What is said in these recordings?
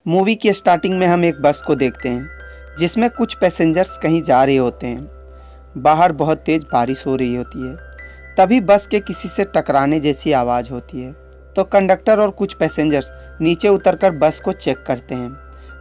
Movie की starting में हम एक बस को देखते हैं जिसमें कुछ पैसेंजर्स कहीं जा रहे होते हैं। बाहर बहुत तेज बारिश हो रही होती है। तभी बस के किसी से टकराने जैसी आवाज़ होती है। तो कंडक्टर और कुछ पैसेंजर्स नीचे उतरकर बस को चेक करते हैं,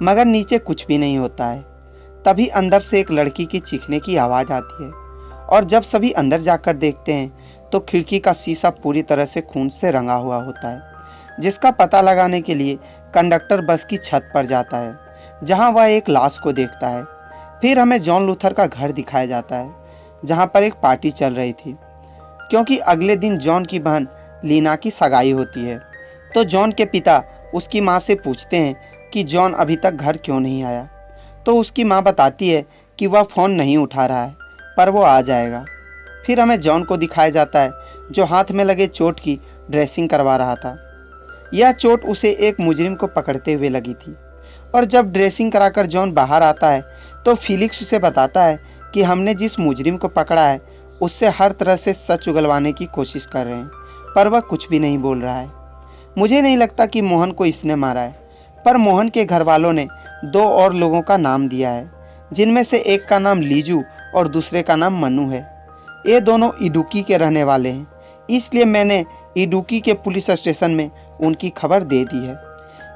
मगर नीचे कुछ भी नहीं होता है। तभी अंदर से एक लड़की की चीखने की आवाज़ आती है और जब सभी अंदर जाकर देखते हैं तो खिड़की का शीशा पूरी तरह से खून से रंगा हुआ होता है, जिसका पता लगाने के लिए कंडक्टर बस की छत पर जाता है, जहां वह एक लाश को देखता है। फिर हमें जॉन लूथर का घर दिखाया जाता है, जहां पर एक पार्टी चल रही थी, क्योंकि अगले दिन जॉन की बहन लीना की सगाई होती है। तो जॉन के पिता उसकी माँ से पूछते हैं कि जॉन अभी तक घर क्यों नहीं आया। तो उसकी माँ बताती है कि वह फ़ोन नहीं उठा रहा है, पर वो आ जाएगा। फिर हमें जॉन को दिखाया जाता है जो हाथ में लगे चोट की ड्रेसिंग करवा रहा था। यह चोट उसे एक मुजरिम को पकड़ते हुए लगी थी, और जब ड्रेसिंग कराकर जॉन बाहर आता है तो फिलिक्स उसे बताता है कि हमने जिस मुजरिम को पकड़ा है उससे हर तरह से सच उगलवाने की कोशिश कर रहे हैं, पर वह कुछ भी नहीं बोल रहा है। मुझे नहीं लगता कि मोहन को इसने मारा है, पर मोहन के घर वालों ने दो और लोगों का नाम दिया है, जिनमें से एक का नाम लीजू और दूसरे का नाम मनु है। ये दोनों इडुक्की के रहने वाले हैं, इसलिए मैंने इडुक्की के पुलिस स्टेशन में उनकी खबर दे दी है।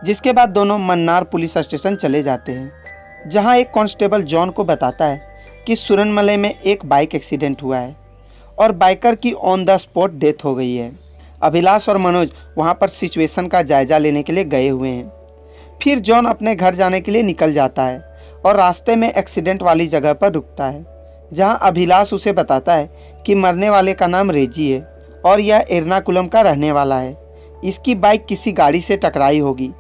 जिसके बाद दोनों मन्नार पुलिस स्टेशन चले जाते हैं, जहां एक कांस्टेबल जॉन को बताता है कि सुरनमलई में एक बाइक एक्सीडेंट हुआ है और बाइकर की ऑन द स्पॉट डेथ हो गई है। अभिलाष और मनोज वहां पर सिचुएशन का जायजा लेने के लिए गए हुए हैं। फिर जॉन अपने घर जाने के लिए निकल जाता है और रास्ते में एक्सीडेंट वाली जगह पर रुकता है, जहां अभिलाष उसे बताता है कि मरने वाले का नाम रेजी है और यह एर्नाकुलम का रहने वाला है। इसकी बाइक किसी गाड़ी से टकराई होगी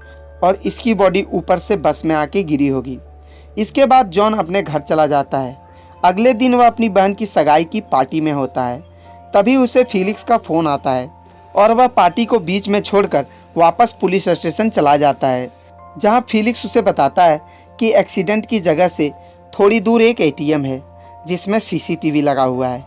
और इसकी बॉडी ऊपर से बस में आके गिरी होगी। इसके बाद जॉन अपने घर चला जाता है। अगले दिन वह अपनी बहन की सगाई की पार्टी में होता है। तभी उसे फिलिक्स का फ़ोन आता है और वह पार्टी को बीच में छोड़कर वापस पुलिस स्टेशन चला जाता है, जहां फिलिक्स उसे बताता है कि एक्सीडेंट की जगह से थोड़ी दूर एक एटीएम है जिसमें सीसीटीवी लगा हुआ है।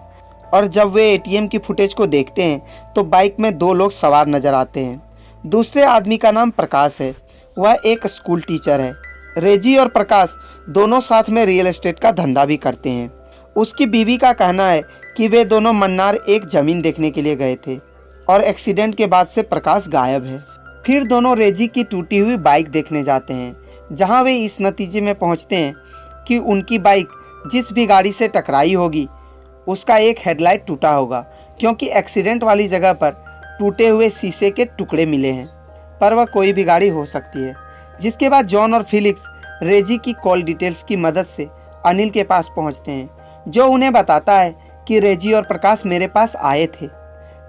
और जब वे एटीएम की फुटेज को देखते हैं तो बाइक में दो लोग सवार नजर आते हैं। दूसरे आदमी का नाम प्रकाश है, वह एक स्कूल टीचर है। रेजी और प्रकाश दोनों साथ में रियल एस्टेट का धंधा भी करते हैं। उसकी बीवी का कहना है कि वे दोनों मन्नार एक ज़मीन देखने के लिए गए थे और एक्सीडेंट के बाद से प्रकाश गायब है। फिर दोनों रेजी की टूटी हुई बाइक देखने जाते हैं, जहां वे इस नतीजे में पहुंचते हैं कि उनकी बाइक जिस भी गाड़ी से टकराई होगी उसका एक हेडलाइट टूटा होगा, क्योंकि एक्सीडेंट वाली जगह पर टूटे हुए शीशे के टुकड़े मिले हैं, पर वह कोई भी गाड़ी हो सकती है। जिसके बाद जॉन और फिलिक्स रेजी की कॉल डिटेल्स की मदद से अनिल के पास पहुंचते हैं, जो उन्हें बताता है कि रेजी और प्रकाश मेरे पास आए थे,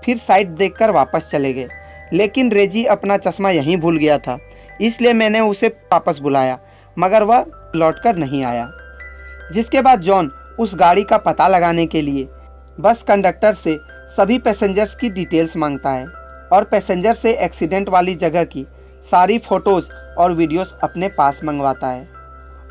फिर साइट देखकर वापस चले गए, लेकिन रेजी अपना चश्मा यहीं भूल गया था, इसलिए मैंने उसे वापस बुलाया, मगर वह लौटकर नहीं आया। जिसके बाद जॉन उस गाड़ी का पता लगाने के लिए बस कंडक्टर से सभी पैसेंजर्स की डिटेल्स मांगता है और पैसेंजर से एक्सीडेंट वाली जगह की सारी फ़ोटोज़ और वीडियोस अपने पास मंगवाता है।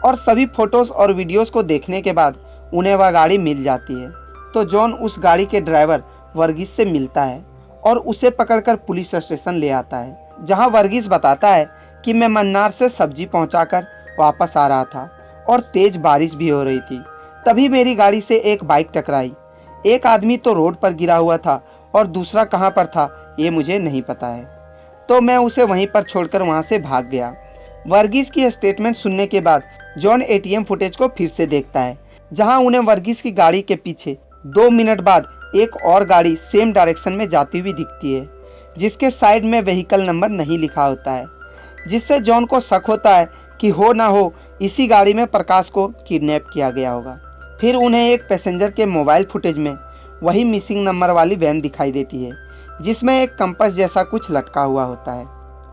और सभी फ़ोटोज़ और वीडियोस को देखने के बाद उन्हें वह गाड़ी मिल जाती है। तो जॉन उस गाड़ी के ड्राइवर वर्गीस से मिलता है और उसे पकड़कर पुलिस स्टेशन ले आता है, जहां वर्गीस बताता है कि मैं मन्नार से सब्जी पहुंचाकर वापस आ रहा था और तेज़ बारिश भी हो रही थी। तभी मेरी गाड़ी से एक बाइक टकराई। एक आदमी तो रोड पर गिरा हुआ था और दूसरा कहां पर था ये मुझे नहीं पता है, तो मैं उसे वहीं पर छोड़कर वहां से भाग गया। वर्गीस की स्टेटमेंट सुनने के बाद जॉन एटीएम फुटेज को फिर से देखता है, जहां उन्हें वर्गीस की गाड़ी के पीछे 2 मिनट बाद एक और गाड़ी सेम डायरेक्शन में जाती हुई दिखती है, जिसके साइड में व्हीकल नंबर नहीं लिखा होता है, जिससे जॉन को शक होता है कि हो ना हो इसी गाड़ी में प्रकाश को किडनैप किया गया होगा। फिर उन्हें एक पैसेंजर के मोबाइल फुटेज में वही मिसिंग नंबर वाली वैन दिखाई देती है, जिसमें एक कंपास जैसा कुछ लटका हुआ होता है।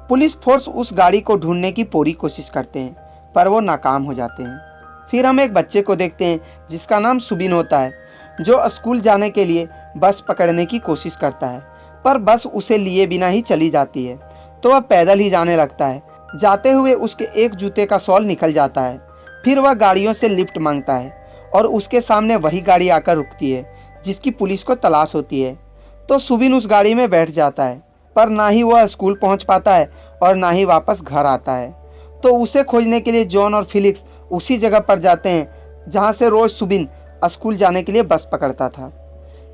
पुलिस फोर्स उस गाड़ी को ढूंढने की पूरी कोशिश करते हैं, पर वो नाकाम हो जाते हैं। फिर हम एक बच्चे को देखते हैं जिसका नाम सुबिन होता है, जो स्कूल जाने के लिए बस पकड़ने की कोशिश करता है, पर बस उसे लिए बिना ही चली जाती है, तो वह पैदल ही जाने लगता है। जाते हुए उसके एक जूते का सॉल निकल जाता है। फिर वह गाड़ियों से लिफ्ट मांगता है और उसके सामने वही गाड़ी आकर रुकती है जिसकी पुलिस को तलाश होती है। तो सुबिन उस गाड़ी में बैठ जाता है, पर ना ही वह स्कूल पहुंच पाता है और ना ही वापस घर आता है। तो उसे खोजने के लिए जॉन और फिलिक्स उसी जगह पर जाते हैं जहाँ से रोज सुबिन स्कूल जाने के लिए बस पकड़ता था,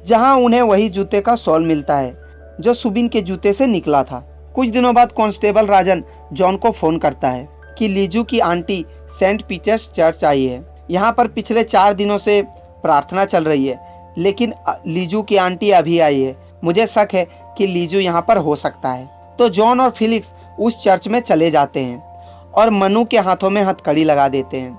जहाँ उन्हें वही जूते का सॉल मिलता है जो सुबिन के जूते से निकला था। कुछ दिनों बाद कांस्टेबल राजन जॉन को फोन करता है कि लीजू की आंटी सेंट पीटर्स चर्च आई है। यहाँ पर पिछले 4 दिनों से प्रार्थना चल रही है, लेकिन लीजू की आंटी अभी आई है। मुझे शक है कि लीजू यहाँ पर हो सकता है। तो जॉन और फिलिक्स उस चर्च में चले जाते हैं और मनु के हाथों में हथकड़ी लगा देते हैं,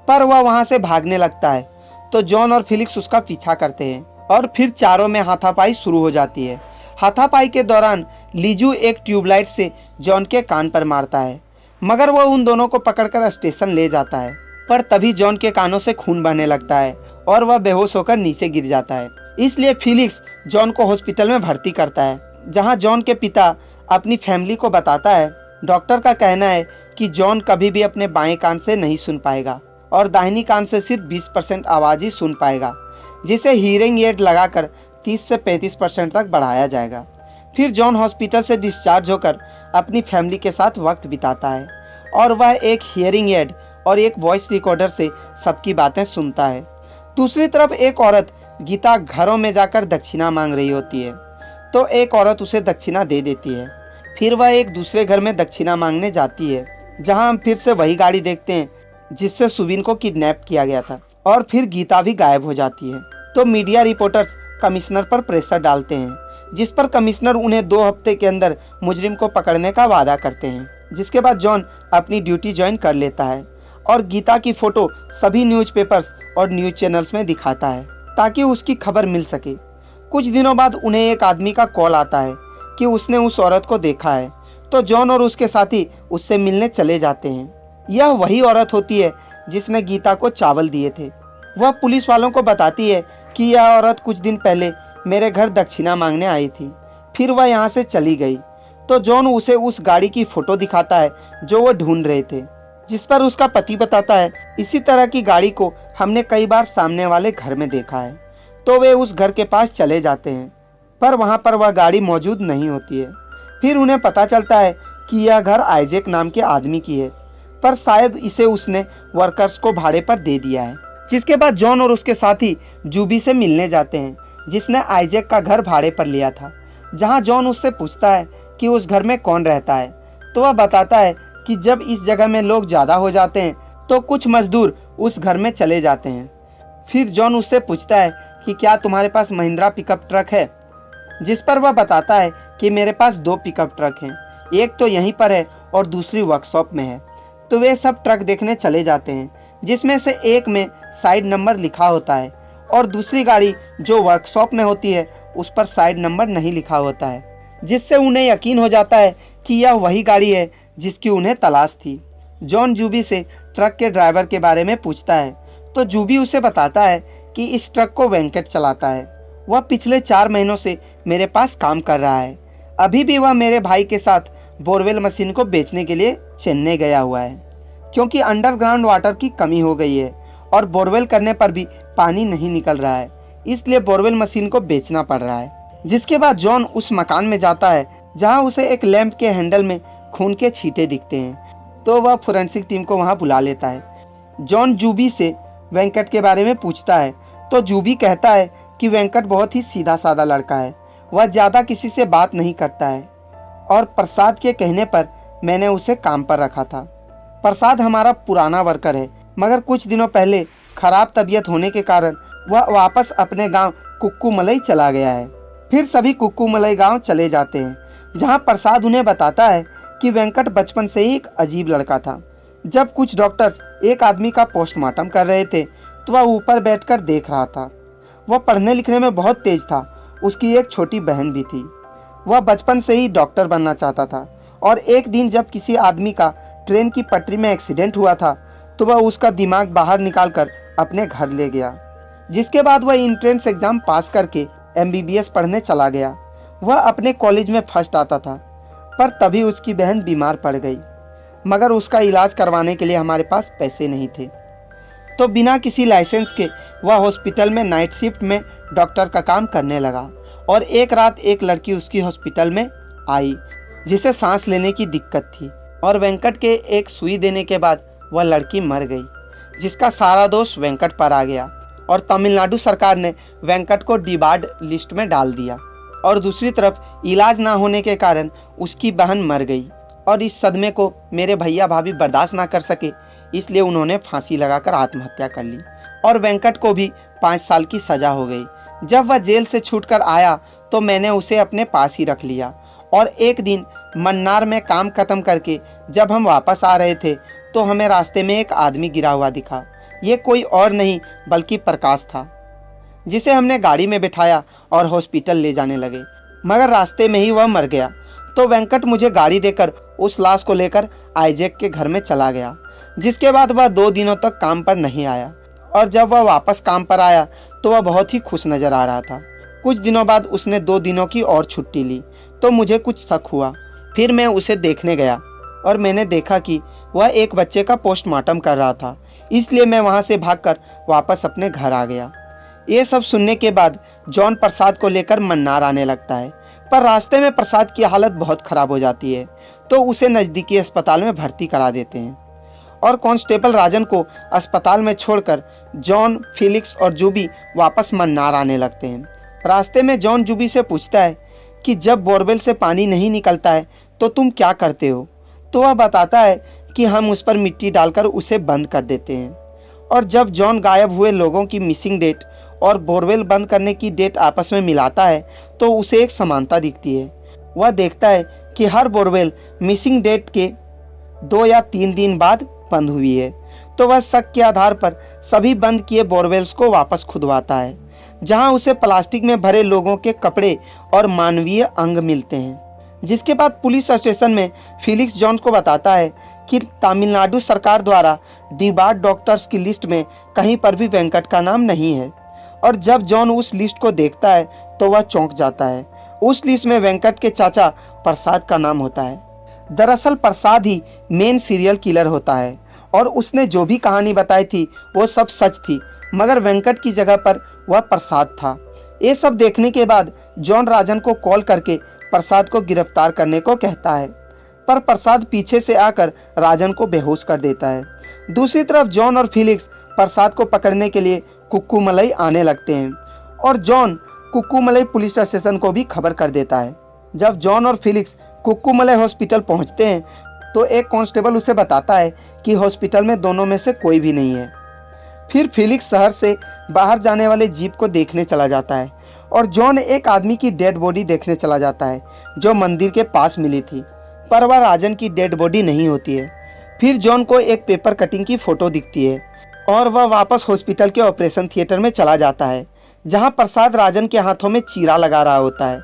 पर वह वहाँ से भागने लगता है। तो जॉन और फिलिक्स उसका पीछा करते हैं और फिर चारों में हाथापाई शुरू हो जाती है। हाथापाई के दौरान लीजू एक ट्यूबलाइट से जॉन के कान पर मारता है, मगर वो उन दोनों को पकड़कर स्टेशन ले जाता है। पर तभी जॉन के कानों से खून बहने लगता है और वह बेहोश होकर नीचे गिर जाता है। इसलिए फिलिक्स जॉन को हॉस्पिटल में भर्ती करता है, जहां जॉन के पिता अपनी फैमिली को बताता है। डॉक्टर का कहना है कि जॉन कभी भी अपने बाएं कान से नहीं सुन पाएगा और दाहिनी कान से सिर्फ 20% आवाज़ ही सुन पाएगा, जिसे हीयरिंग एड लगाकर 30 से 35% तक बढ़ाया जाएगा। फिर जॉन हॉस्पिटल से डिस्चार्ज होकर अपनी फैमिली के साथ वक्त बिताता है और वह एक हियरिंग एड और एक वॉइस रिकॉर्डर से सबकी बातें सुनता है। दूसरी तरफ एक औरत गीता घरों में जाकर दक्षिणा मांग रही होती है, तो एक औरत उसे दक्षिणा दे देती है। फिर वह एक दूसरे घर में दक्षिणा मांगने जाती है, जहां हम फिर से वही गाड़ी देखते हैं जिससे सुबिन को किडनैप किया गया था, और फिर गीता भी गायब हो जाती है। तो मीडिया रिपोर्टर्स कमिश्नर पर प्रेशर डालते हैं, जिस पर कमिश्नर उन्हें 2 हफ्ते के अंदर मुजरिम को पकड़ने का वादा करते हैं। जिसके बाद जॉन अपनी ड्यूटी ज्वाइन कर लेता है और गीता की फोटो सभी न्यूज़पेपर्स और न्यूज़ चैनल्स में दिखाता है ताकि उसकी खबर मिल सके। कुछ दिनों बाद उन्हें एक आदमी का कॉल आता है कि उसने उस औरत को देखा है, तो जॉन और उसके साथी उससे मिलने चले जाते हैं। यह वही औरत होती है जिसने गीता को चावल दिए थे। वह पुलिस वालों को बताती है कि यह औरत कुछ दिन पहले मेरे घर दक्षिणा मांगने आई थी, फिर वह यहाँ से चली गई। तो जॉन उसे उस गाड़ी की फोटो दिखाता है जो वो ढूंढ रहे थे, जिस पर उसका पति बताता है इसी तरह की गाड़ी को हमने कई बार सामने वाले घर में देखा है। तो वे उस घर के पास चले जाते हैं, पर वहाँ पर वह गाड़ी मौजूद नहीं होती है। फिर उन्हें पता चलता है कि यह घर आइजैक नाम के आदमी की है, पर शायद इसे उसने वर्कर्स को भाड़े पर दे दिया है। जिसके बाद जॉन और उसके साथी जूबी से मिलने जाते हैं, जिसने आइजैक का घर भाड़े पर लिया था। जहाँ जॉन उससे पूछता है कि उस घर में कौन रहता है, तो वह बताता है कि जब इस जगह में लोग ज़्यादा हो जाते हैं तो कुछ मजदूर उस घर में चले जाते हैं। फिर जॉन उससे पूछता है कि क्या तुम्हारे पास महिंद्रा पिकअप ट्रक है, जिस पर वह बताता है कि मेरे पास 2 पिकअप ट्रक हैं, एक तो यहीं पर है और दूसरी वर्कशॉप में है। तो वे सब ट्रक देखने चले जाते हैं, जिसमें से एक में साइड नंबर लिखा होता है और दूसरी गाड़ी जो वर्कशॉप में होती है उस पर साइड नंबर नहीं लिखा होता है, जिससे उन्हें यकीन हो जाता है कि यह वही गाड़ी है जिसकी उन्हें तलाश थी। जॉन जूबी से ट्रक के ड्राइवर के बारे में पूछता है, तो जूबी उसे बताता है कि इस ट्रक को वेंकट चलाता है। वह पिछले 4 महीनों से मेरे पास काम कर रहा है। अभी भी वह मेरे भाई के साथ बोरवेल मशीन को बेचने के लिए चेन्नई गया हुआ है, क्योंकि अंडरग्राउंड वाटर की कमी हो गई है और बोरवेल करने पर भी पानी नहीं निकल रहा है, इसलिए बोरवेल मशीन को बेचना पड़ रहा है। जिसके बाद जॉन उस मकान में जाता है जहां उसे एक लैंप के हैंडल में खून के छींटे दिखते हैं, तो वह फोरेंसिक टीम को वहां बुला लेता है। जॉन जूबी से वेंकट के बारे में पूछता है, तो जूबी कहता है कि वेंकट बहुत ही सीधा साधा लड़का है, वह ज़्यादा किसी से बात नहीं करता है और प्रसाद के कहने पर मैंने उसे काम पर रखा था। प्रसाद हमारा पुराना वर्कर है, मगर कुछ दिनों पहले खराब तबीयत होने के कारण वह वापस अपने गांव कुक्कूमलई चला गया है। फिर सभी कुक्कूमलई गांव चले जाते हैं, जहां प्रसाद उन्हें बताता है कि वेंकट बचपन से ही एक अजीब लड़का था। जब कुछ डॉक्टर्स एक आदमी का पोस्टमार्टम कर रहे थे तो वह ऊपर बैठकर देख रहा था। वह पढ़ने लिखने में बहुत तेज था, उसकी एक छोटी बहन भी थी। वह बचपन से ही डॉक्टर बनना चाहता था और एक दिन जब किसी आदमी का ट्रेन की पटरी में एक्सीडेंट हुआ था तो वह उसका दिमाग बाहर निकालकर अपने घर ले गया। जिसके बाद वह एंट्रेंस एग्जाम पास करके MBBS पढ़ने चला गया। वह अपने कॉलेज में फर्स्ट आता था, पर तभी उसकी बहन बीमार पड़ गई, मगर उसका इलाज करवाने के लिए हमारे पास पैसे नहीं थे। तो बिना किसी लाइसेंस के वह हॉस्पिटल में नाइट शिफ्ट में डॉक्टर का काम करने लगा और एक रात एक लड़की उसकी हॉस्पिटल में आई जिसे सांस लेने की दिक्कत थी। और वेंकट के एक सुई देने के बाद वह लड़की मर गई, जिसका सारा दोष वेंकट पर आ गया और तमिलनाडु सरकार ने वेंकट को डिबार्ड लिस्ट में डाल दिया। और दूसरी तरफ इलाज ना होने के कारण उसकी बहन मर गई और इस सदमे को मेरे भैया भाभी बर्दाश्त ना कर सके, इसलिए उन्होंने फांसी लगाकर आत्महत्या कर ली और वेंकट को भी 5 साल की सज़ा हो गई। जब वह जेल से छूटकर आया तो मैंने उसे अपने पास ही रख लिया और एक दिन मन्नार में काम खत्म करके जब हम वापस आ रहे थे तो हमें रास्ते में एक आदमी गिरा हुआ दिखा। ये कोई और नहीं बल्कि प्रकाश था, जिसे हमने गाड़ी में बिठाया और हॉस्पिटल ले जाने लगे, मगर रास्ते में ही वह मर गया। तो वेंकट मुझे गाड़ी देकर उस लाश को लेकर आइजैक के घर में चला गया, जिसके बाद वह 2 दिनों तक काम पर नहीं आया और जब वह वापस काम पर आया तो वह बहुत ही खुश नज़र आ रहा था। कुछ दिनों बाद उसने 2 दिनों की और छुट्टी ली तो मुझे कुछ शक हुआ। फिर मैं उसे देखने गया और मैंने देखा कि वह एक बच्चे का पोस्टमार्टम कर रहा था, इसलिए मैं वहां से भागकर वापस अपने घर आ गया। ये सब सुनने के बाद जॉन प्रसाद को लेकर मन्नार आने लगता है, पर रास्ते में प्रसाद की हालत बहुत ख़राब हो जाती है तो उसे नज़दीकी अस्पताल में भर्ती करा देते हैं और कांस्टेबल राजन को अस्पताल में छोड़कर जॉन, फिलिक्स और जूबी वापस मन्नार आने लगते हैं। रास्ते में जॉन जूबी से पूछता है कि जब बोरवेल से पानी नहीं निकलता है तो तुम क्या करते हो, तो वह बताता है कि हम उस पर मिट्टी डालकर उसे बंद कर देते हैं। और जब जॉन गायब हुए लोगों की मिसिंग डेट और बोरवेल बंद करने की डेट आपस में मिलाता है तो उसे एक समानता दिखती है। वह देखता है कि हर बोरवेल मिसिंग डेट के 2 या 3 दिन बाद बंद हुई है, तो वह शक के आधार पर सभी बंद किए बोरवेल्स को वापस खुदवाता है, जहां उसे प्लास्टिक में भरे लोगों के कपड़े और मानवीय अंग मिलते हैं। जिसके बाद पुलिस स्टेशन में फिलिक्स जॉन को बताता है कि तमिलनाडु सरकार द्वारा डिबार्ड डॉक्टर्स की लिस्ट में कहीं पर भी वेंकट का नाम नहीं है। और जब जॉन उस लिस्ट को देखता है तो वह चौंक जाता है। उस लिस्ट में वेंकट के चाचा प्रसाद का नाम होता है। दरअसल प्रसाद ही मेन सीरियल किलर होता है और उसने जो भी कहानी बताई थी वो सब सच थी, मगर वेंकट की जगह पर वह प्रसाद था। ये सब देखने के बाद जॉन राजन को कॉल करके प्रसाद को गिरफ्तार करने को कहता है, पर प्रसाद पीछे से आकर राजन को बेहोश कर देता है। दूसरी तरफ जॉन और फिलिक्स प्रसाद को पकड़ने के लिए कुक्कूमलई आने लगते हैं और जॉन कुक्कूमलई पुलिस स्टेशन को भी खबर कर देता है। जब जॉन और फिलिक्स कुक्कूमलई हॉस्पिटल पहुंचते हैं तो एक कांस्टेबल उसे बताता है कि हॉस्पिटल में दोनों में से कोई भी नहीं है। फिर फिलिक्स शहर से बाहर जाने वाले जीप को देखने चला जाता है और जॉन एक आदमी की डेड बॉडी देखने चला जाता है जो मंदिर के पास मिली थी, पर वह राजन की डेड बॉडी नहीं होती है। फिर जॉन को एक पेपर कटिंग की फोटो दिखती है और वह वापस हॉस्पिटल के ऑपरेशन थिएटर में चला जाता है, जहां प्रसाद राजन के हाथों में चीरा लगा रहा होता है।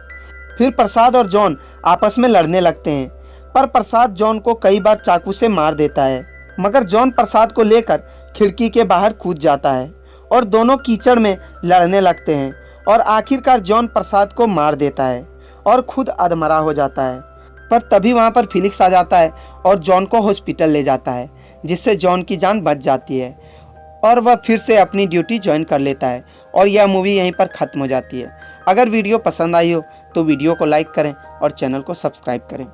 फिर प्रसाद और जॉन आपस में लड़ने लगते हैं, पर प्रसाद जॉन को कई बार चाकू से मार देता है, मगर जॉन प्रसाद को लेकर खिड़की के बाहर कूद जाता है और दोनों कीचड़ में लड़ने लगते हैं और आखिरकार जॉन प्रसाद को मार देता है और खुद अधमरा हो जाता है। पर तभी वहां पर फिलिक्स आ जाता है और जॉन को हॉस्पिटल ले जाता है, जिससे जॉन की जान बच जाती है और वह फिर से अपनी ड्यूटी ज्वाइन कर लेता है और यह मूवी यहीं पर ख़त्म हो जाती है। अगर वीडियो पसंद आई हो तो वीडियो को लाइक करें और चैनल को सब्सक्राइब करें।